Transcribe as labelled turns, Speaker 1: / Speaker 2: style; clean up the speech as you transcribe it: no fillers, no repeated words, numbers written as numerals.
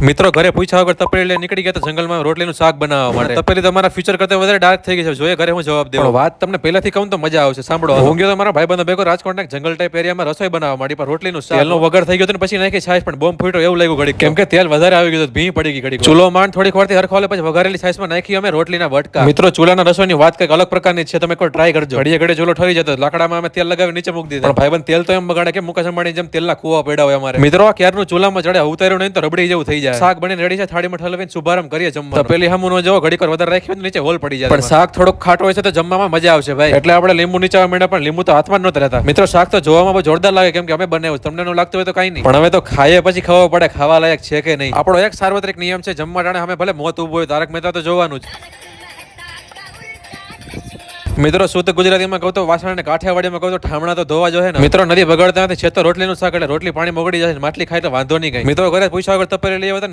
Speaker 1: મિત્રો ઘરે પૂછ્યા વગર તપેલી લઈને નીકળી ગયા તો જંગલમાં રોટલીનું શાક બનાવવા માટે. તપેલી તમારા ફ્યુચર કરતા વધારે ડાર્ક થઈ ગઈ છે. જોઈએ ઘરે હું જવાબ દેવો. વાત તમને પહેલાથી કહું તો મજા આવશે. સાંભળો, હું ગયો તો મારા ભાઈબંધો ભેગો રાજકોટના જંગલ ટાઈપ એરિયામાં રસોઈ બનાવવા માંડી, પણ રોટલીનું શાક તેલનો વગર થઈ ગયો તો પછી નાખી છાશ, પણ બોમ્બ ફૂટ્યો એવું લાગ્યું ઘડી, કેમ કે તેલ વધારે આવી ગયું, ભીં પડી ગઈ ઘડી. ચૂલો માંડ થોડીક વારથી હરખાવલે પછી વઘારેલી છાશમાં નાખી અમે રોટલીના વટકા. મિત્રો ચૂલાના રસોઈની વાત કંઈક અલગ પ્રકારની છે, તમે કોઈ ટ્રાય કરજો. ઘડીએ ઘડીએ ચૂલો ઠરી જતો, લાકડામાં અમે તેલ લગાવી નીચે મૂકી દીધા, પણ ભાઈબંધ તેલ તો એમ બગાડે કે મુકેશ અંબાણી જેમ તેલના કુવા પડ્યા હોય અમારે. મિત્રો આ ક્યારનું ચૂલામાં ચડે, ઉતાર્યું નહીં તો રબડી જેવું થઈ જાય. શાક બનીને રેડી છે, થાળીમાં ઠલવીને શુભારંભ કરીએ જમવાનું. તપેલી હમું ન જવો, ઘડીક વધારે રાખી નીચે હોલ પડી જાય, પણ શાક થોડુંક ખાટું હોય છે તો જમવામાં મજા આવશે ભાઈ. એટલે આપણે લીંબુ નીચા માંડ્યા, પણ લીંબુ તો હાથમાં જ નહોતા રહેતા. મિત્રો શાક તો જોવામાં બહુ જોરદાર લાગે, કેમ કે અમે બનાવ્યું, તમને ન લાગતું હોય તો કઈ નહીં, પણ હવે તો ખાઈએ પછી ખબર પડે ખાવા લાયક છે કે નહીં. આપણો એક સાર્વત્રિક નિયમ છે, જમવા ટાણે અમે ભલે મોત ઉભું હોય, તારક મહેતા તો જોવાનું જ. મિત્રો શુદ્ધ ગુજરાતીમાં કહું તો વાસણ ને કાઠિયાવાડીમાં કહું તો ઠામણા તો ધોવા જોઈએ ને. મિત્રો નદી બગાડતા નથી, છે તો રોટલીનું શાક, એટલે રોટલી પાણી મોગડી જાય, માટલી ખાય તો વાંધો નહીં કઈ. મિત્રો ઘરે પૂછ્યા વગર તપેલી લઈ આવતા